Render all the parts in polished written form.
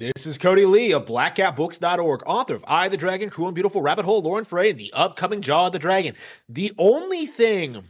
This is Cody Lee of BlackCatBooks.org, author of I, the Dragon, Cruel and Beautiful Rabbit Hole, Lauren Frey, and the upcoming Jaw of the Dragon. The only thing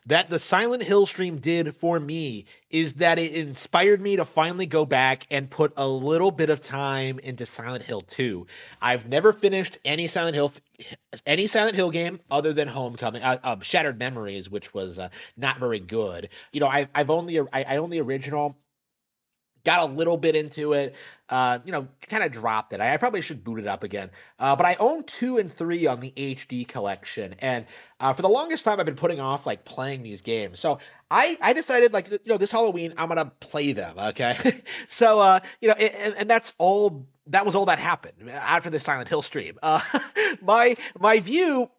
that the Silent Hill stream did for me is that it inspired me to finally go back and put a little bit of time into Silent Hill 2. I've never finished any Silent Hill game other than Homecoming, Shattered Memories, which was not very good. I've only I own the original, got a little bit into it, kind of dropped it. I probably should boot it up again. But I own 2 and 3 on the HD collection, and for the longest time, I've been putting off like playing these games. So I decided, like, this Halloween I'm gonna play them. Okay, so and that's all. That was all that happened after the Silent Hill stream. My view,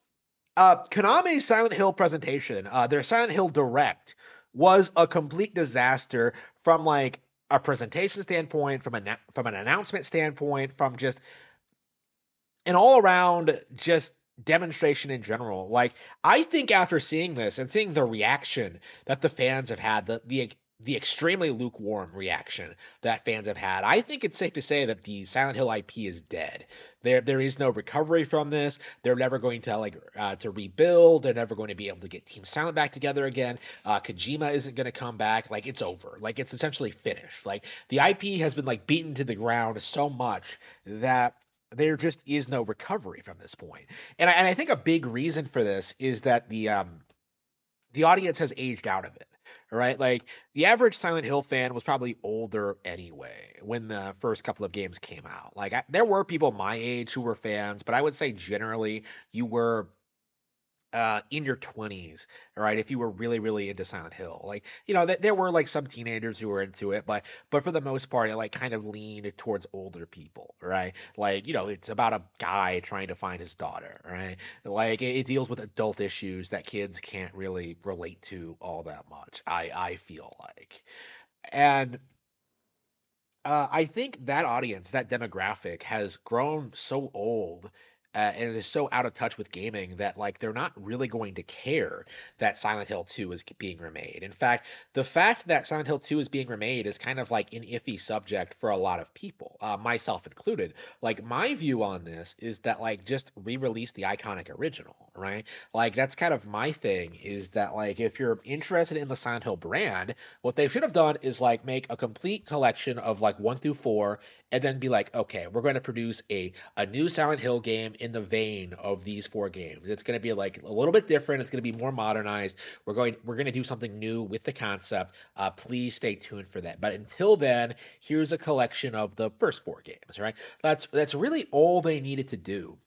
Konami's Silent Hill presentation, their Silent Hill Direct, was a complete disaster from like a presentation standpoint, from an announcement standpoint, from just an all around just demonstration in general. Like, I think after seeing this and seeing the reaction that the fans have had, the extremely lukewarm reaction that fans have had, I think it's safe to say that the Silent Hill IP is dead. There is no recovery from this. They're never going to to rebuild. They're never going to be able to get Team Silent back together again. Kojima isn't going to come back. Like, it's over. Like, it's essentially finished. Like, the IP has been like beaten to the ground so much that there just is no recovery from this point. And I think a big reason for this is that the audience has aged out of it. Right? Like, the average Silent Hill fan was probably older anyway when the first couple of games came out. Like, there were people my age who were fans, but I would say generally you were in your 20s, right? If you were really, really into Silent Hill, like, there were like some teenagers who were into it, but for the most part, it like kind of leaned towards older people, right? Like, it's about a guy trying to find his daughter, right? Like, it deals with adult issues that kids can't really relate to all that much. I feel like, and I think that audience, that demographic, has grown so old, and is so out of touch with gaming that, like, they're not really going to care that Silent Hill 2 is being remade. In fact, the fact that Silent Hill 2 is being remade is kind of like an iffy subject for a lot of people, myself included. Like, my view on this is that, like, just re-release the iconic original, right? Like, that's kind of my thing, is that, like, if you're interested in the Silent Hill brand, what they should have done is like make a complete collection of like 1 through 4, and then be like, okay, we're going to produce a new Silent Hill game in the vein of these 4 games. It's going to be like a little bit different. It's going to be more modernized. We're going to do something new with the concept. Please stay tuned for that. But until then, here's a collection of the first 4 games. Right? That's really all they needed to do.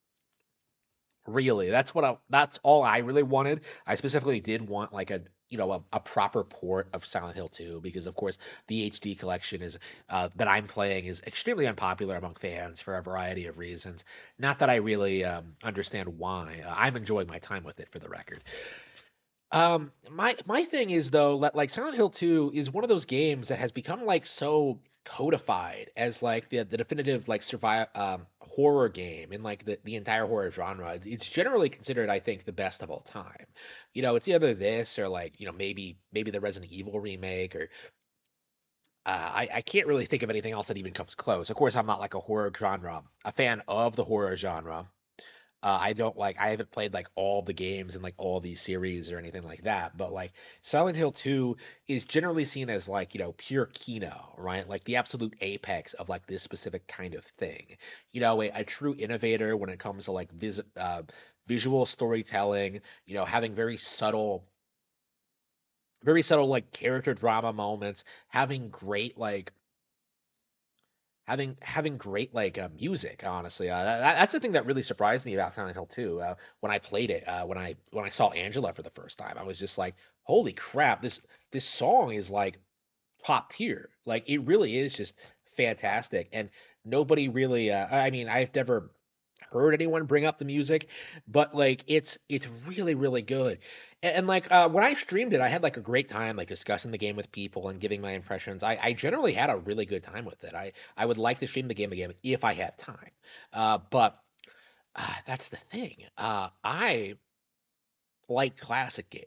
Really, that's all I really wanted. I specifically did want like a proper port of Silent Hill 2, because of course the HD collection is that I'm playing is extremely unpopular among fans for a variety of reasons. Not that I really understand why. I'm enjoying my time with it, for the record. My thing is, though, like, Silent Hill 2 is one of those games that has become like so codified as like the definitive like survive horror game in like the entire horror genre. It's generally considered, I think, the best of all time. It's either this or like, maybe the Resident Evil remake, or I can't really think of anything else that even comes close. Of course, I'm not like a fan of the horror genre. I haven't played like all the games and like all these series or anything like that, but like Silent Hill 2 is generally seen as like, pure Kino, right? Like the absolute apex of like this specific kind of thing. A true innovator when it comes to like visual storytelling, having very subtle like character drama moments, having great like having great like music, honestly. That's the thing that really surprised me about Silent Hill 2, when I played it, when I saw Angela for the first time. I was just like, holy crap, this song is like top tier. Like, it really is just fantastic. And nobody really, I mean, I've never heard anyone bring up the music, but like it's really, really good. And like, when I streamed it, I had like a great time like discussing the game with people and giving my impressions. I generally had a really good time with it. I would like to stream the game again if I had time. But that's the thing. I like classic games.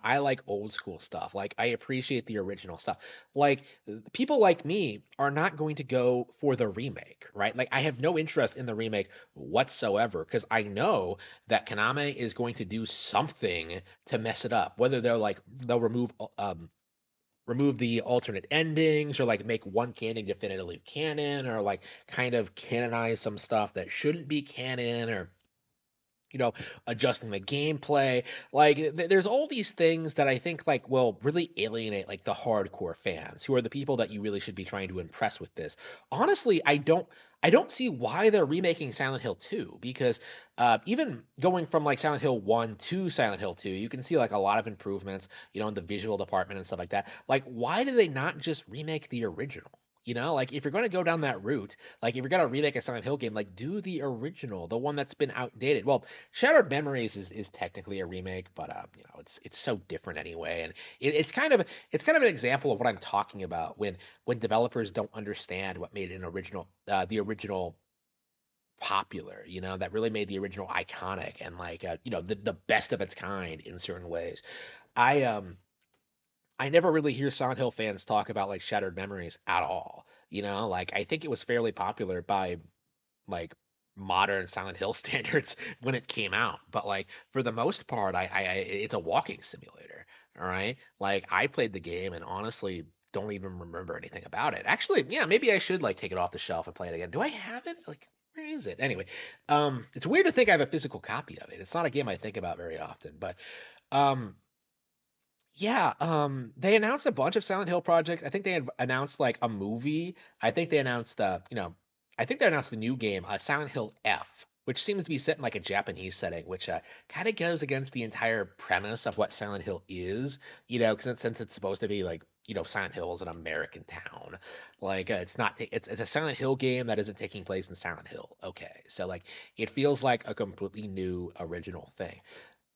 I like old school stuff. Like I appreciate the original stuff. Like people like me are not going to go for the remake, right? Like I have no interest in the remake whatsoever because I know that Konami is going to do something to mess it up. Whether they'll remove the alternate endings or like make one canon definitively canon or like kind of canonize some stuff that shouldn't be canon or you know, adjusting the gameplay. Like there's all these things that I think like will really alienate like the hardcore fans who are the people that you really should be trying to impress with this. Honestly, I don't see why they're remaking Silent Hill 2 because even going from like Silent Hill 1 to Silent Hill 2, you can see like a lot of improvements, in the visual department and stuff like that. Like why do they not just remake the original? Like if you're going to go down that route, like if you're going to remake a Silent Hill game, like do the original, the one that's been outdated. Well, Shattered Memories is technically a remake, but it's so different anyway, and it's kind of an example of what I'm talking about when developers don't understand what made the original popular, that really made the original iconic and like the best of its kind in certain ways. I I never really hear Silent Hill fans talk about like Shattered Memories at all. Like I think it was fairly popular by like modern Silent Hill standards when it came out. But like for the most part, it's a walking simulator. All right, like I played the game and honestly don't even remember anything about it. Actually, yeah, maybe I should like take it off the shelf and play it again. Do I have it? Like, where is it? Anyway, it's weird to think I have a physical copy of it. It's not a game I think about very often, but um. Yeah, they announced a bunch of Silent Hill projects. I think they had announced like a movie. I think they announced I think they announced the new game, Silent Hill F, which seems to be set in like a Japanese setting, which kind of goes against the entire premise of what Silent Hill is, because since it's supposed to be like, Silent Hill is an American town. Like it's not it's a Silent Hill game that isn't taking place in Silent Hill. Okay. So like it feels like a completely new original thing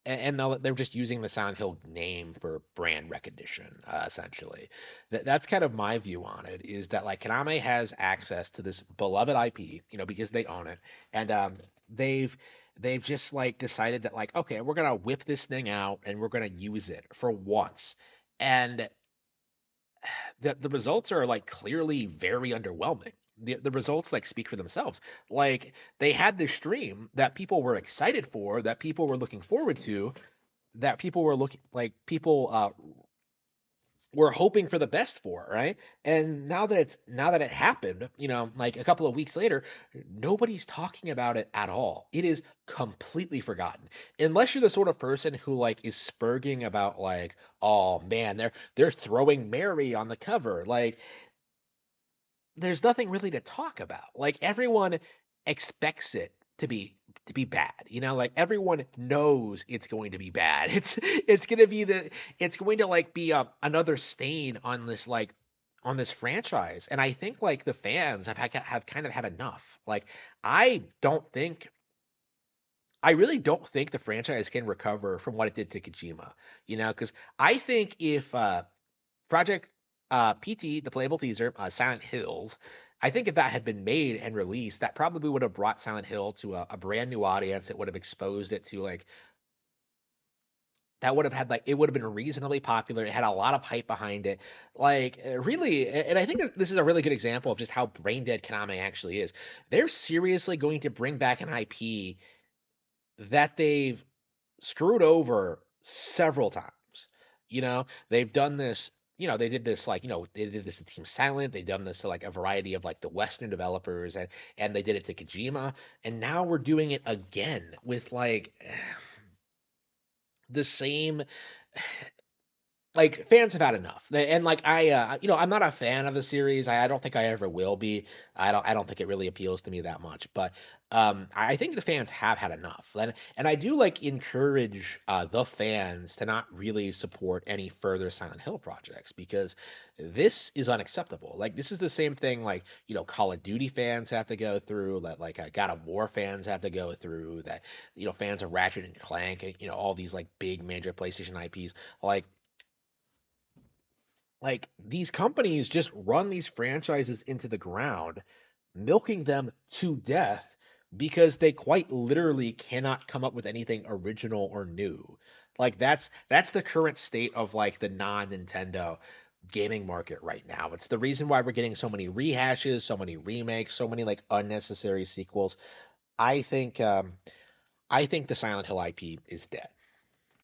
and now they're just using the Silent Hill name for brand recognition, essentially. That's kind of my view on it. Is that like Konami has access to this beloved IP, because they own it, and they've they've just like decided that like, okay, we're gonna whip this thing out and we're gonna use it for once, and the results are like clearly very underwhelming. The results like speak for themselves. Like they had this stream that people were excited for, that people were looking forward to, that people were looking like people were hoping for the best for, right? And now that it happened, like a couple of weeks later, nobody's talking about it at all. It is completely forgotten. Unless you're the sort of person who like is spurging about like, oh man, they're throwing Mary on the cover. Like there's nothing really to talk about. Like everyone expects it to be bad. Like everyone knows it's going to be bad. It's going to like be another stain on this franchise. And I think like the fans have kind of had enough. Like I don't think I really don't think the franchise can recover from what it did to Kojima. Because I think if Project PT, the playable teaser, Silent Hills. I think if that had been made and released, that probably would have brought Silent Hill to a brand new audience. It would have exposed it to like that would have had like it would have been reasonably popular. It had a lot of hype behind it. Like really, and I think that this is a really good example of just how brain dead Konami actually is. They're seriously going to bring back an IP that they've screwed over several times. They've done this. They did this like, they did this to Team Silent. They've done this to like a variety of like the Western developers, and they did it to Kojima, and now we're doing it again with like the same like fans have had enough and like I'm not a fan of the series. I don't think I ever will be. I don't think it really appeals to me that much, but I think the fans have had enough, and I do like encourage the fans to not really support any further Silent Hill projects because this is unacceptable. Like this is the same thing like Call of Duty fans have to go through, that like God of War fans have to go through, that fans of Ratchet and Clank, and all these like big major PlayStation IPs. Like these companies just run these franchises into the ground, milking them to death because they quite literally cannot come up with anything original or new. Like that's the current state of like the non-Nintendo gaming market right now. It's the reason why we're getting so many rehashes, so many remakes, so many like unnecessary sequels. I think I think the Silent Hill IP is dead.